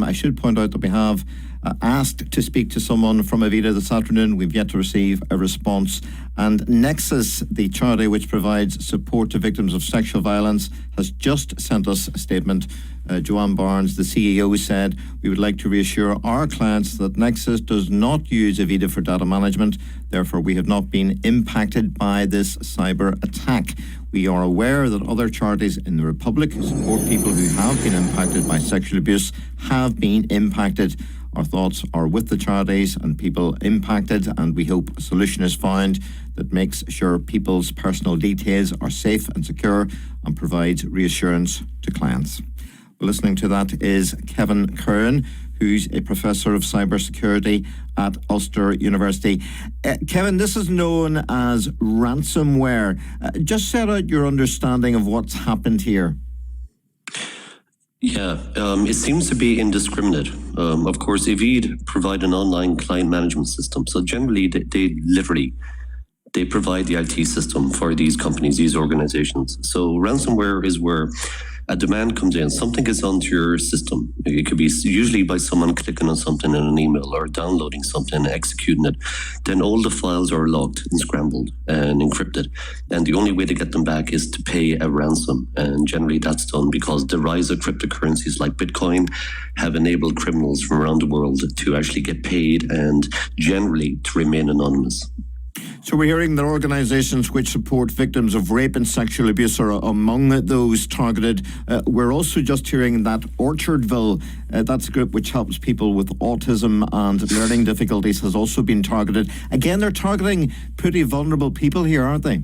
I should point out that we have asked to speak to someone from Evide this afternoon. We've yet to receive a response. And Nexus, the charity which provides support to victims of sexual violence, has just sent us a statement. Joanne Barnes, the CEO, said, "We would like to reassure our clients that Nexus does not use Evide for data management. Therefore, we have not been impacted by this cyber attack. We are aware that other charities in the Republic who support people who have been impacted by sexual abuse have been impacted. Our thoughts are with the charities and people impacted, and we hope a solution is found that makes sure people's personal details are safe and secure and provides reassurance to clients." Listening to that is Kevin Curran, who's a professor of cybersecurity at Ulster University. Kevin, this is known as ransomware. Just set out your understanding of what's happened here. Yeah, it seems to be indiscriminate. Of course, Evide provide an online client management system. So generally, they provide the IT system for these companies, these organizations. So ransomware is where a demand comes in, something gets onto your system. It could be usually by someone clicking on something in an email or downloading something, executing it. Then all the files are locked and scrambled and encrypted. And the only way to get them back is to pay a ransom. And generally that's done because the rise of cryptocurrencies like Bitcoin have enabled criminals from around the world to actually get paid and generally to remain anonymous. So we're hearing that organisations which support victims of rape and sexual abuse are among those targeted. We're also just hearing that Orchardville, that's a group which helps people with autism and learning difficulties, has also been targeted. Again, they're targeting pretty vulnerable people here, aren't they?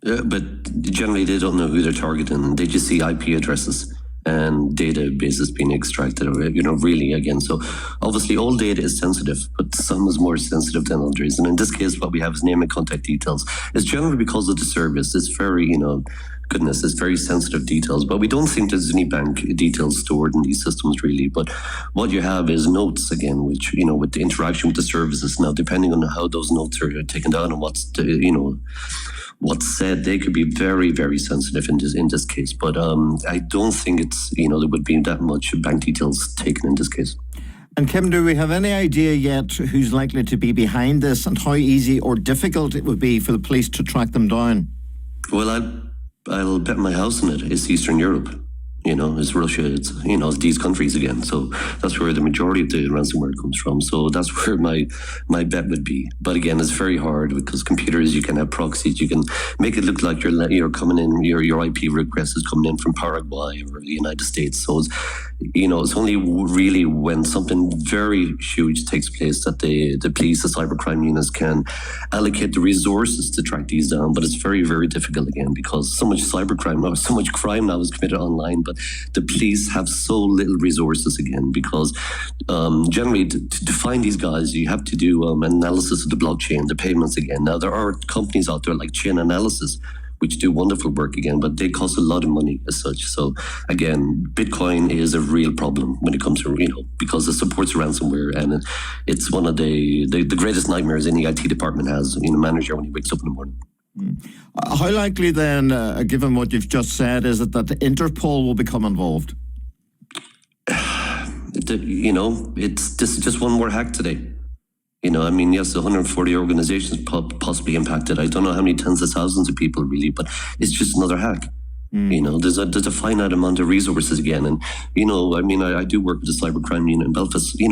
But generally they don't know who they're targeting. They just see IP addresses and databases being extracted, really again. So obviously all data is sensitive, but some is more sensitive than others. And in this case, what we have is name and contact details. It's generally because of the service. It's very, it's very sensitive details, but we don't think there's any bank details stored in these systems really. But what you have is notes again, which, with the interaction with the services. Now, depending on how those notes are taken down and what's said, they could be very, very sensitive in this case. But I don't think it's, there would be that much bank details taken in this case. And Kim, do we have any idea yet who's likely to be behind this and how easy or difficult it would be for the police to track them down? Well, I'll bet my house on it. It's Eastern Europe. It's Russia, it's these countries again. So that's where the majority of the ransomware comes from. So that's where my bet would be. But again, it's very hard because computers, you can have proxies, you can make it look like you're coming in, your IP request is coming in from Paraguay or the United States. So it's only really when something very huge takes place that the police, the cybercrime units can allocate the resources to track these down. But it's very, very difficult again because so much cybercrime now, so much crime now is committed online. But the police have so little resources again because generally to find these guys, you have to do analysis of the blockchain, the payments again. Now, there are companies out there like Chain Analysis, which do wonderful work again, but they cost a lot of money as such. So again, Bitcoin is a real problem when it comes to, because it supports ransomware, and it's one of the greatest nightmares any IT department has, manager when he wakes up in the morning. How likely then, given what you've just said, is it that the Interpol will become involved? This is just one more hack today. Yes, 140 organizations possibly impacted. I don't know how many tens of thousands of people really, but it's just another hack. There's a finite amount of resources again. And, I do work with the cybercrime unit in Belfast. The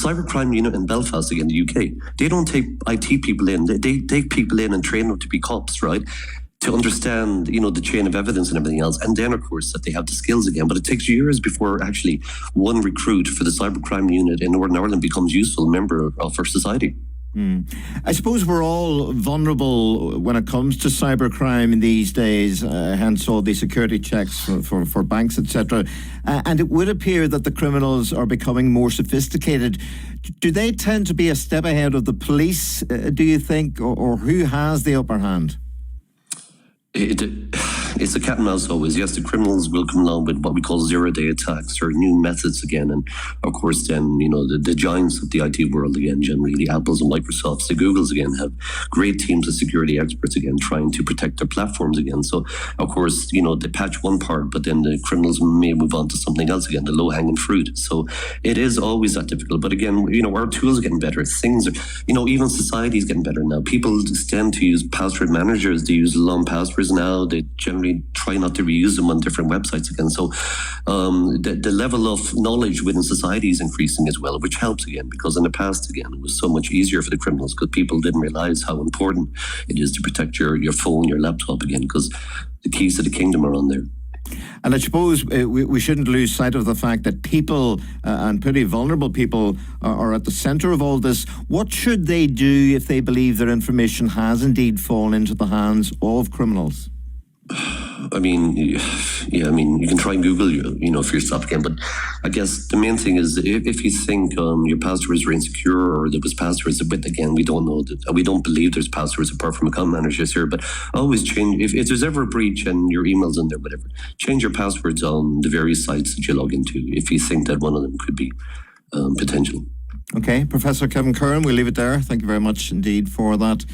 cybercrime unit in Belfast, again, the UK, they don't take IT people in. They take people in and train them to be cops, right? To understand, the chain of evidence and everything else. And then, of course, that they have the skills again. But it takes years before actually one recruit for the cybercrime unit in Northern Ireland becomes a useful member of our society. I suppose we're all vulnerable when it comes to cybercrime these days, hence all the security checks for banks, etc. And it would appear that the criminals are becoming more sophisticated. Do they tend to be a step ahead of the police, do you think, or who has the upper hand? it's a cat and mouse always. Yes, the criminals will come along with what we call zero-day attacks or new methods again. And of course, then, the giants of the IT world again, generally the Apples and Microsofts, the Googles again, have great teams of security experts again trying to protect their platforms again. So, of course, they patch one part, but then the criminals may move on to something else again, the low-hanging fruit. So it is always that difficult. But again, our tools are getting better. Things are, even society is getting better now. People tend to use password managers. They use long passwords now. They generally try not to reuse them on different websites again. So the level of knowledge within society is increasing as well, which helps again, because in the past, again, it was so much easier for the criminals because people didn't realize how important it is to protect your phone, your laptop again, because the keys to the kingdom are on there. And I suppose we shouldn't lose sight of the fact that people, and pretty vulnerable people, are at the centre of all this. What should they do if they believe their information has indeed fallen into the hands of criminals? I mean, you can try and Google, for yourself again. But I guess the main thing is if you think your passwords are insecure or there was passwords, but again, we don't know that, we don't believe there's passwords apart from account managers here. But always change if there's ever a breach and your email's in there, whatever. Change your passwords on the various sites that you log into if you think that one of them could be potential. Okay, Professor Kevin Curran, we'll leave it there. Thank you very much indeed for that.